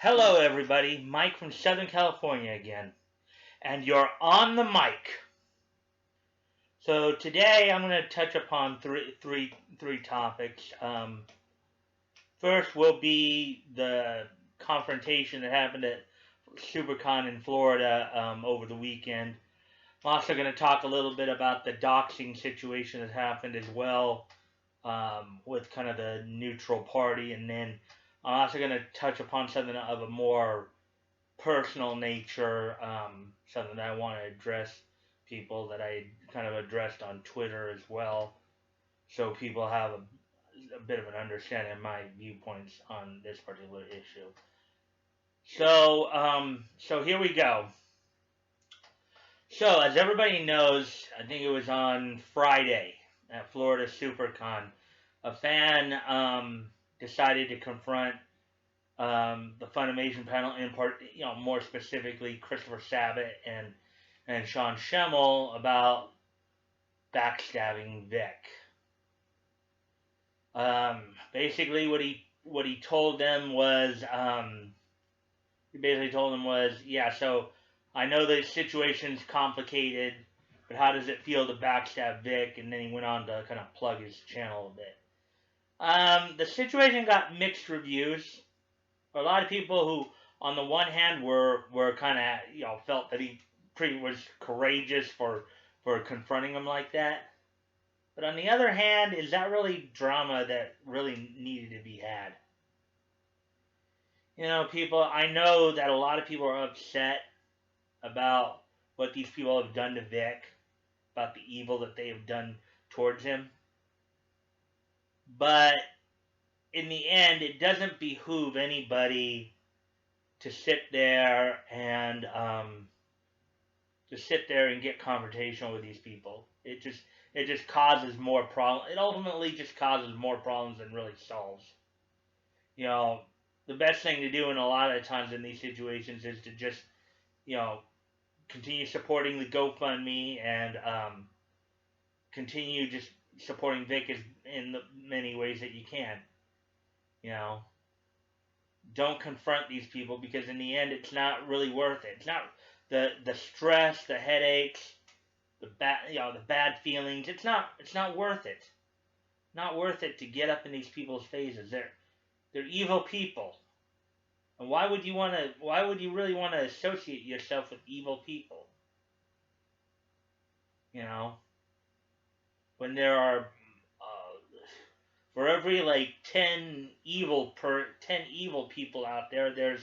Hello, everybody. Mike from Southern California again, and you're on the mic. So today I'm going to touch upon three topics. First will be the confrontation that happened at Supercon in Florida over the weekend. I'm also going to talk a little bit about the doxing situation that happened as well, with kind of the neutral party, and then I'm also going to touch upon something of a more personal nature, something that I want to address people that I kind of addressed on Twitter as well, so people have a bit of an understanding of my viewpoints on this particular issue. So here we go. So as everybody knows, I think it was on Friday at Florida Supercon, a fan decided to confront the Funimation panel, in part, more specifically Christopher Sabat and Sean Schemmel about backstabbing Vic. Basically, what he told them was, yeah. So I know the situation's complicated, but how does it feel to backstab Vic? And then he went on to kind of plug his channel a bit. The situation got mixed reviews. A lot of people who, on the one hand, were kind of, felt that he was courageous for confronting him like that. But on the other hand, is that really drama that really needed to be had? People, I know that a lot of people are upset about what these people have done to Vic, about the evil that they have done towards him. But in the end, it doesn't behoove anybody to sit there and get confrontational with these people. It just causes more problems. It ultimately just causes more problems than really solves. The best thing to do in a lot of times in these situations is to just, continue supporting the GoFundMe and continue just supporting Vic in the many ways that you can. Don't confront these people, because in the end, it's not really worth it. It's not the stress, the headaches, the bad feelings. It's not worth it. Not worth it to get up in these people's faces. They're evil people, and why would you really want to associate yourself with evil people? When there are for every 10 evil people out there, there's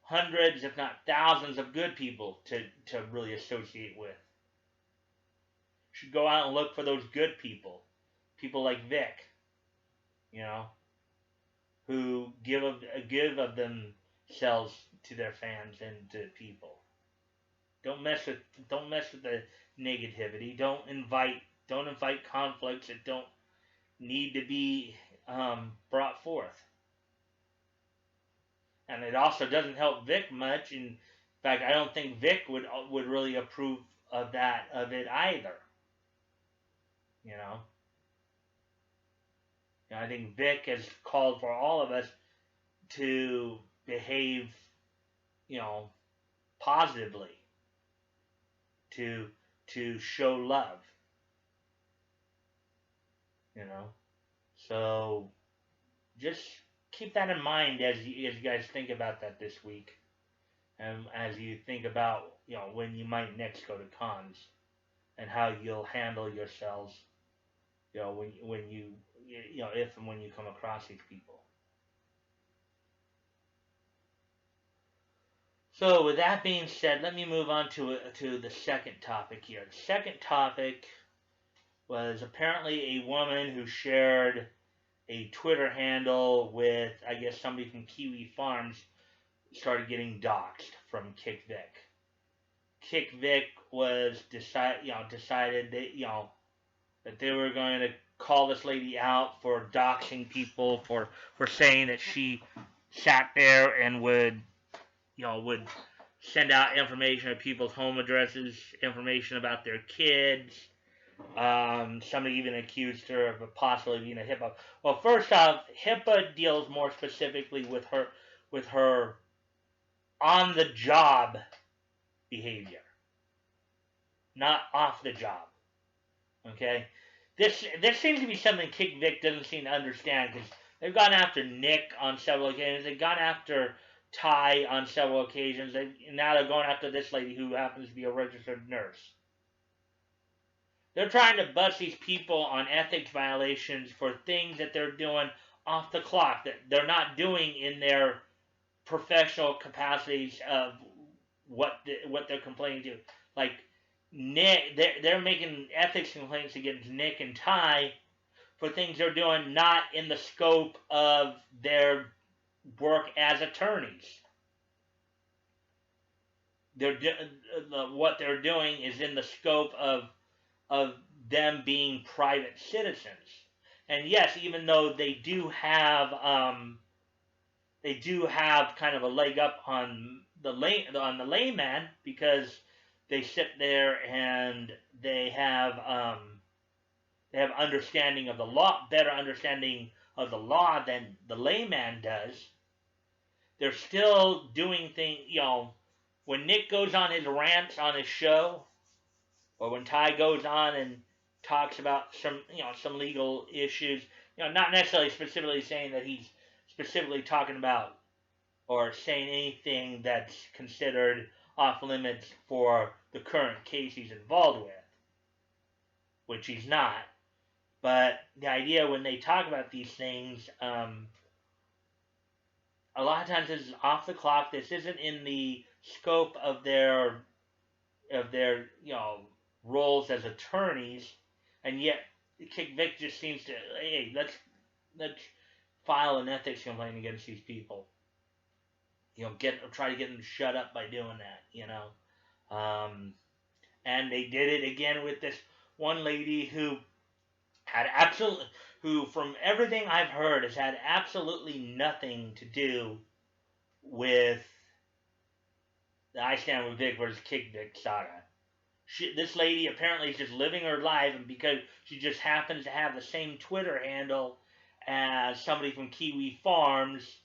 hundreds, if not thousands, of good people to really associate with. You should go out and look for those good people. People like Vic, who give of themselves to their fans and to people. Don't mess with the negativity. Don't invite conflicts that don't need to be brought forth. And it also doesn't help Vic much. In fact, I don't think Vic would really approve of it either. I think Vic has called for all of us to behave, positively, to show love. So just keep that in mind as you guys think about that this week, and as you think about when you might next go to cons, and how you'll handle yourselves, when you if and when you come across these people. So with that being said, let me move on to the second topic here. The second topic was apparently a woman who shared a Twitter handle with, I guess, somebody from Kiwi Farms, started getting doxxed from Kick Vic. Kick Vic was decided that that they were going to call this lady out for doxing people, for saying that she sat there and would send out information of people's home addresses, information about their kids. Somebody even accused her of possibly being a HIPAA. Well, first off, HIPAA deals more specifically with her on the job behavior, not off the job. Okay, this seems to be something Kick Vic doesn't seem to understand, because they've gone after Nick on several occasions. They've gone after Ty on several occasions. Now they're going after this lady who happens to be a registered nurse. They're trying to bust these people on ethics violations for things that they're doing off the clock, that they're not doing in their professional capacities of what they're complaining to. Like Nick, they're making ethics complaints against Nick and Ty for things they're doing not in the scope of their work as attorneys. What they're doing is in the scope of them being private citizens. And yes, even though they do have kind of a leg up on the layman, because they sit there and they have understanding of the law, better understanding of the law than the layman does. They're still doing things, when Nick goes on his rants on his show, or when Ty goes on and talks about some legal issues, not necessarily specifically saying that he's specifically talking about or saying anything that's considered off limits for the current case he's involved with, which he's not. But the idea when they talk about these things, a lot of times this is off the clock. This isn't in the scope of their roles as attorneys, and yet Kick Vic just seems to, hey, let's file an ethics complaint against these people. Try to get them shut up by doing that. And they did it again with this one lady who from everything I've heard, has had absolutely nothing to do with the I Stand With Vic versus Kick Vic saga. This lady apparently is just living her life, and because she just happens to have the same Twitter handle as somebody from Kiwi Farms,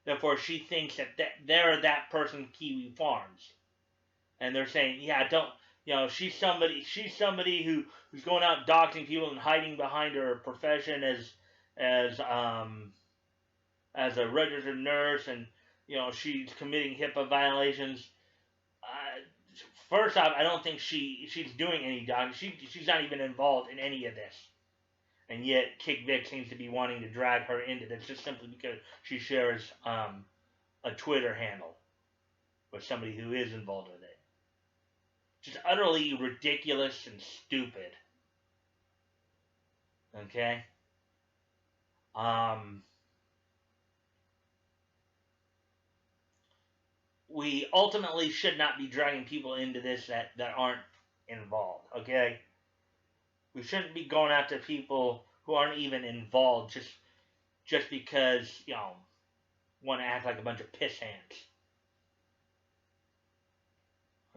therefore she thinks that they're that person, Kiwi Farms. And they're saying, she's somebody who's going out doxing people and hiding behind her profession as a registered nurse, and she's committing HIPAA violations. First off, I don't think she's doing any doxing. She's not even involved in any of this. And yet Kick Vic seems to be wanting to drag her into this just simply because she shares a Twitter handle with somebody who is involved with it. Just utterly ridiculous and stupid. Okay? We ultimately should not be dragging people into this that aren't involved, okay? We shouldn't be going after people who aren't even involved just because, want to act like a bunch of piss hands.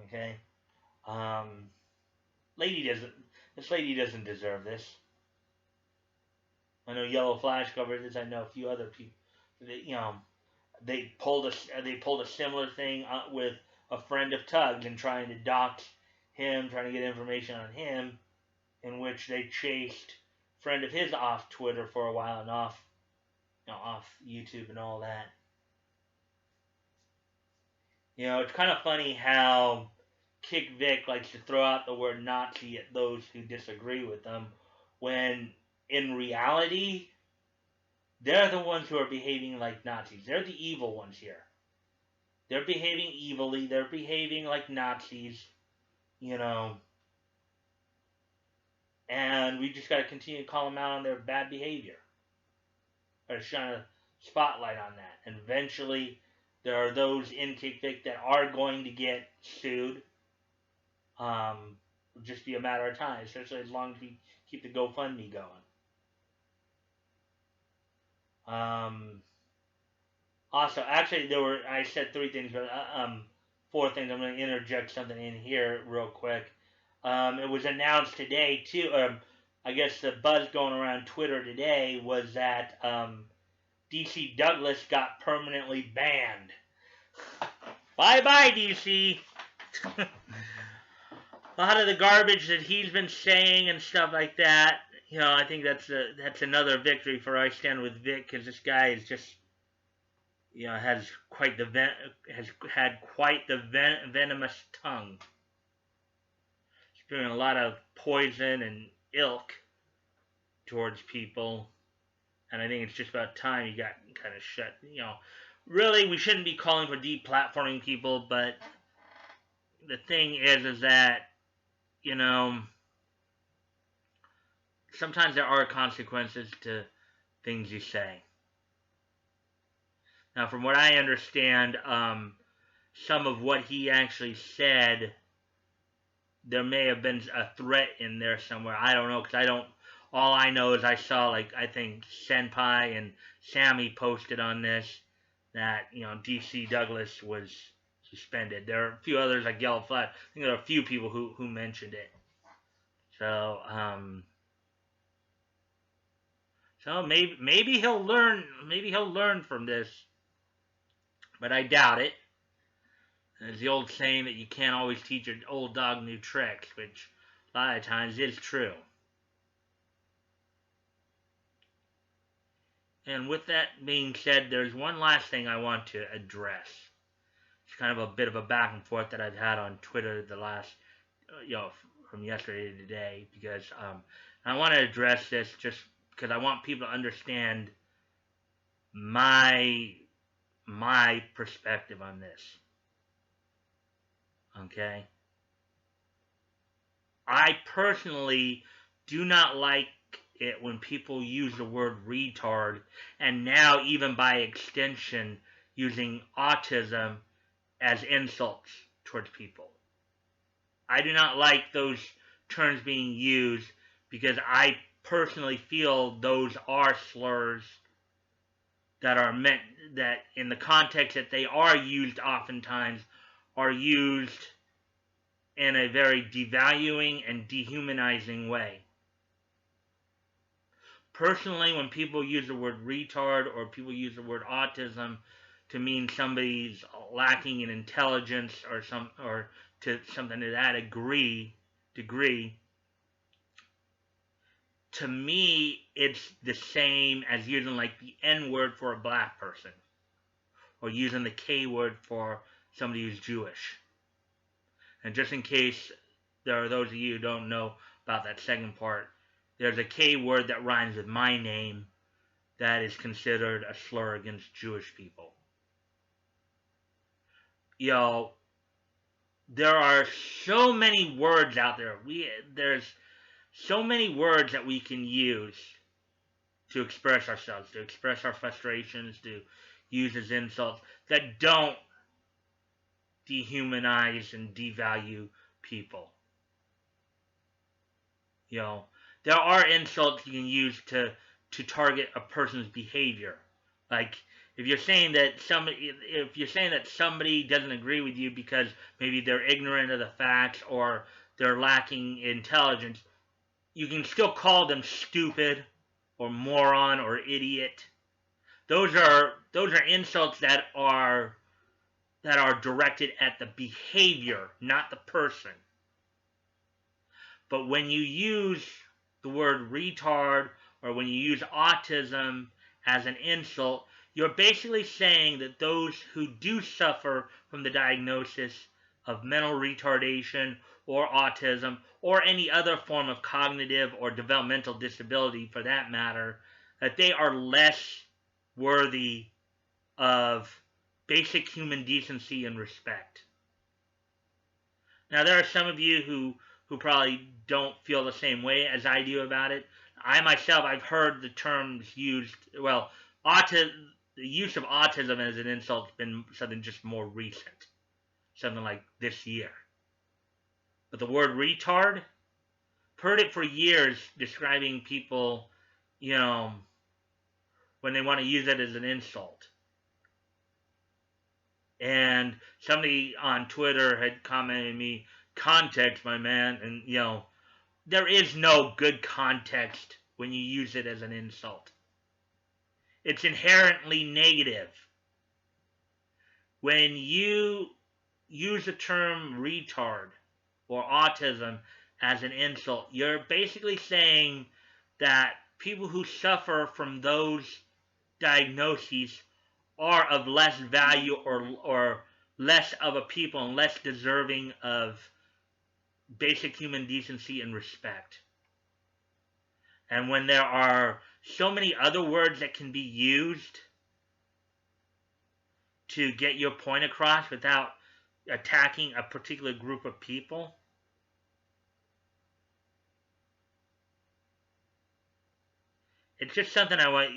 Okay? This lady doesn't deserve this. I know Yellow Flash covered this. I know a few other people. They pulled a similar thing with a friend of Tug's and trying to dox him, trying to get information on him, in which they chased a friend of his off Twitter for a while and off YouTube and all that. It's kind of funny how Kick Vic likes to throw out the word Nazi at those who disagree with them, when in reality, they're the ones who are behaving like Nazis. They're the evil ones here. They're behaving evilly. They're behaving like Nazis, and we just got to continue to call them out on their bad behavior. Or shine a spotlight on that. And eventually, there are those in Kick Vic that are going to get sued. It'll just be a matter of time, especially as long as we keep the GoFundMe going. Also, actually, I said 3 things, but 4 things. I'm going to interject something in here real quick. It was announced today, too, I guess the buzz going around Twitter today was that DC Douglas got permanently banned. Bye-bye, DC. A lot of the garbage that he's been saying and stuff like that, I think that's another victory for I Stand With Vic, because this guy is just, has had quite the venomous tongue, spewing a lot of poison and ilk towards people, and I think it's just about time you got kind of shut. Really, we shouldn't be calling for deplatforming people, but the thing is that, sometimes there are consequences to things you say. Now, from what I understand, some of what he actually said, there may have been a threat in there somewhere. I don't know, because all I know is I saw, I think Senpai and Sammy posted on this that, DC Douglas was suspended. There are a few others like Yellow Flag. I think there are a few people who mentioned it. So, maybe he'll learn. Maybe he'll learn from this, but I doubt it. There's the old saying that you can't always teach an old dog new tricks, which a lot of times is true. And with that being said, there's one last thing I want to address. It's kind of a bit of a back and forth that I've had on Twitter the last, from yesterday to today, because I want to address this just because I want people to understand my perspective on this. Okay? I personally do not like it when people use the word retard, and now even by extension using autism as insults towards people. I do not like those terms being used because I personally feel those are slurs that are meant, that in the context that they are used oftentimes, are used in a very devaluing and dehumanizing way. Personally, when people use the word retard or people use the word autism to mean somebody's lacking in intelligence or to something to that degree, to me, it's the same as using the N-word for a black person, or using the K-word for somebody who's Jewish. And just in case there are those of you who don't know about that second part, there's a K-word that rhymes with my name that is considered a slur against Jewish people. There are so many words out there. There's so many words that we can use to express ourselves, to express our frustrations, to use as insults that don't dehumanize and devalue people. There are insults you can use to target a person's behavior. Like if you're saying that somebody doesn't agree with you because maybe they're ignorant of the facts or they're lacking intelligence, you can still call them stupid or moron or idiot. Those are insults that are directed at the behavior, not the person. But when you use the word retard or when you use autism as an insult, you're basically saying that those who do suffer from the diagnosis of mental retardation or autism or any other form of cognitive or developmental disability for that matter, that they are less worthy of basic human decency and respect. Now, there are some of you who probably don't feel the same way as I do about it. I myself, I've heard the terms used, the use of autism as an insult has been something just more recent, something like this year. But the word retard, heard it for years describing people, when they want to use it as an insult. And somebody on Twitter had commented to me, context, my man, and there is no good context when you use it as an insult. It's inherently negative. When you use the term retard or autism as an insult, you're basically saying that people who suffer from those diagnoses are of less value or less of a people and less deserving of basic human decency and respect. And when there are so many other words that can be used to get your point across without attacking a particular group of people, it's just something I want,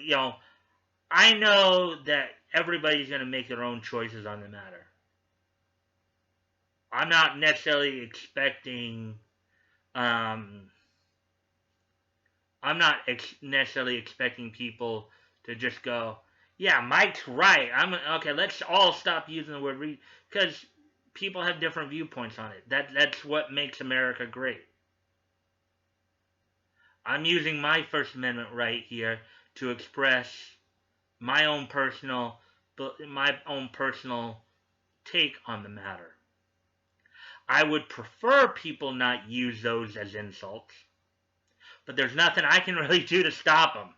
I know that everybody's going to make their own choices on the matter. I'm not necessarily expecting, necessarily expecting people to just go, yeah, Mike's right. Okay. Let's all stop using the word because people have different viewpoints on it. That's what makes America great. I'm using my First Amendment right here to express my own personal take on the matter. I would prefer people not use those as insults, but there's nothing I can really do to stop them.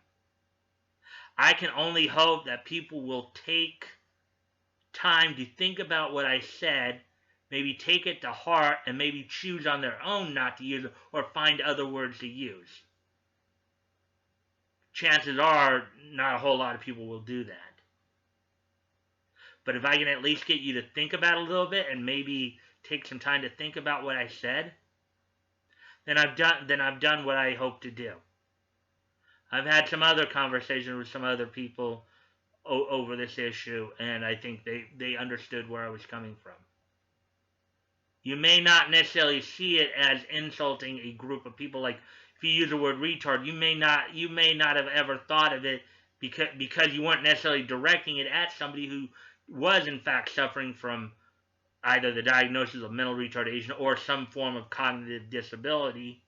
I can only hope that people will take time to think about what I said, maybe take it to heart, and maybe choose on their own not to use it or find other words to use. Chances are not a whole lot of people will do that. But if I can at least get you to think about it a little bit and maybe take some time to think about what I said, then I've done what I hope to do. I've had some other conversations with some other people over this issue, and I think they understood where I was coming from. You may not necessarily see it as insulting a group of people. Like if you use the word retard, you may not have ever thought of it because you weren't necessarily directing it at somebody who was in fact suffering from either the diagnosis of mental retardation or some form of cognitive disability.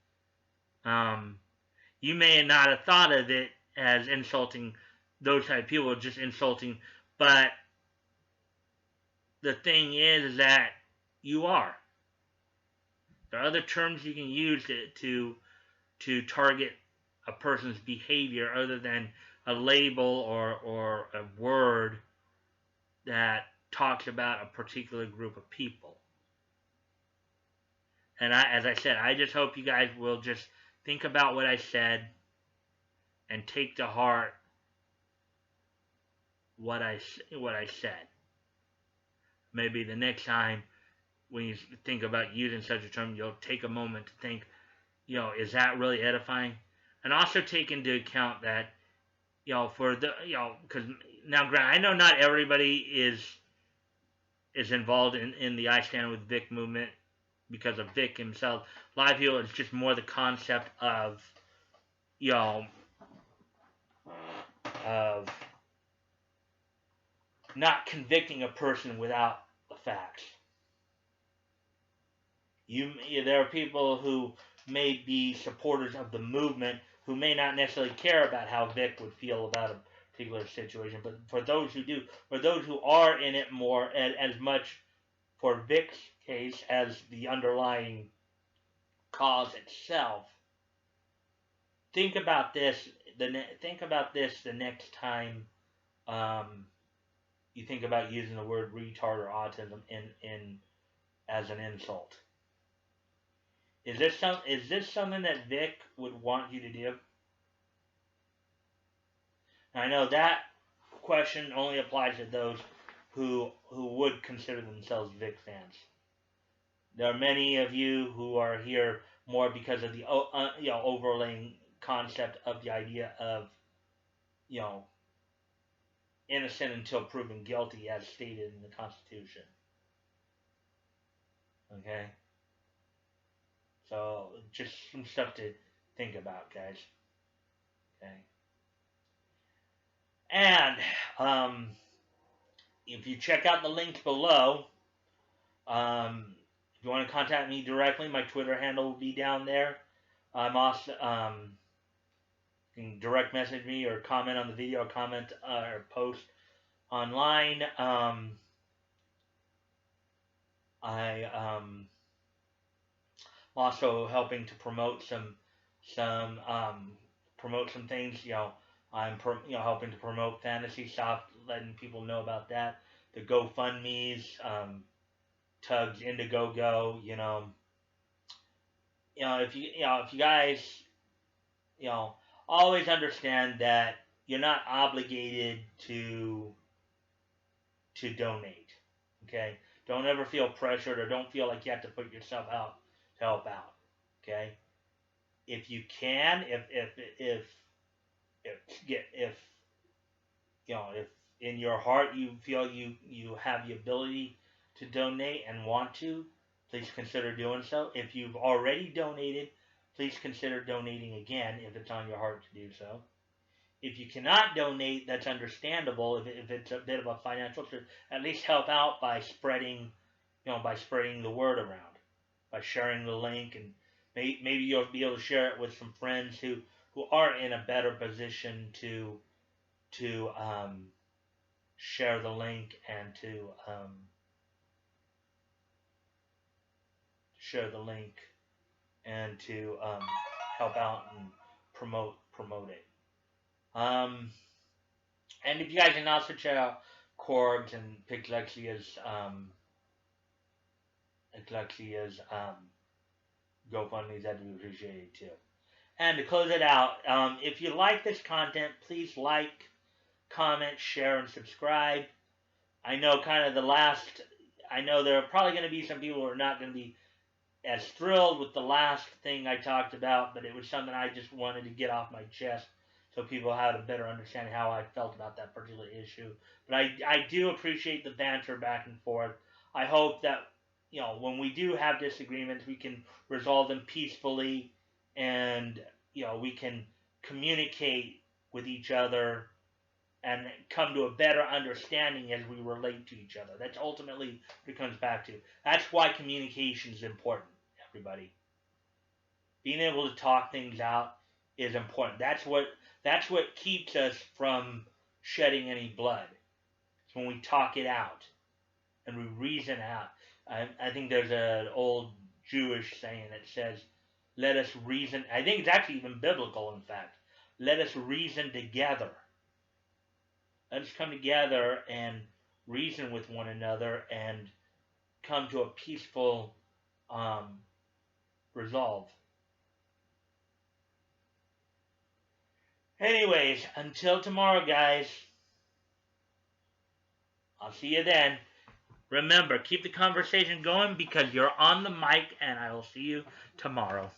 You may not have thought of it as insulting those type of people, just insulting, but the thing is that you are. There are other terms you can use to target a person's behavior other than a label or a word that talks about a particular group of people. And as I said, I just hope you guys will just think about what I said and take to heart what I said. Maybe the next time when you think about using such a term, you'll take a moment to think, is that really edifying? And also take into account that, because now, granted, I know not everybody is involved in the I Stand With Vic movement because of Vic himself. A lot of people, it's just more the concept of, of not convicting a person without the facts. There are people who may be supporters of the movement who may not necessarily care about how Vic would feel about a particular situation, but for those who do, for those who are in it more, as much for Vic's case as the underlying cause itself, think about this. Think about this the next time you think about using the word retard or autism in as an insult. Is this something that Vic would want you to do? I know that question only applies to those who would consider themselves Vic fans. There are many of you who are here more because of the overlaying concept of the idea of innocent until proven guilty, as stated in the Constitution. Okay. So, just some stuff to think about, guys. Okay. And, if you check out the links below, if you want to contact me directly, my Twitter handle will be down there. I'm also, you can direct message me or comment on the video or comment or post online. also helping to promote some things. I'm helping to promote fantasy stuff, letting people know about that. The GoFundMe's, Tugs Indiegogo. If you guys, you know, always understand that you're not obligated to donate. Okay, don't ever feel pressured or don't feel like you have to put yourself out to help out. Okay, if you can, if if in your heart you feel you have the ability to donate and want to, please consider doing so. If you've already donated, please consider donating again if it's on your heart to do so. If you cannot donate, that's understandable. If it's a bit of a financial, at least help out by spreading the word around, by sharing the link, and maybe you'll be able to share it with some friends who are in a better position to share the link and to share the link and to help out and promote it. And if you guys can also check out Corb's and Pixlexia's GoFundMe's, that'd be appreciated too. And to close it out, if you like this content, please like, comment, share, and subscribe. I know I know there are probably going to be some people who are not going to be as thrilled with the last thing I talked about, but it was something I just wanted to get off my chest so people had a better understanding how I felt about that particular issue. But I do appreciate the banter back and forth. I hope that, when we do have disagreements, we can resolve them peacefully, and, we can communicate with each other and come to a better understanding as we relate to each other. That's ultimately what it comes back to. That's why communication is important, everybody. Being able to talk things out is important. That's what keeps us from shedding any blood. It's when we talk it out and we reason out. I think there's an old Jewish saying that says, let us reason. I think it's actually even biblical, in fact. Let us reason together. Let us come together and reason with one another and come to a peaceful resolve. Anyways, until tomorrow, guys. I'll see you then. Remember, keep the conversation going because you're on the mic, and I will see you tomorrow.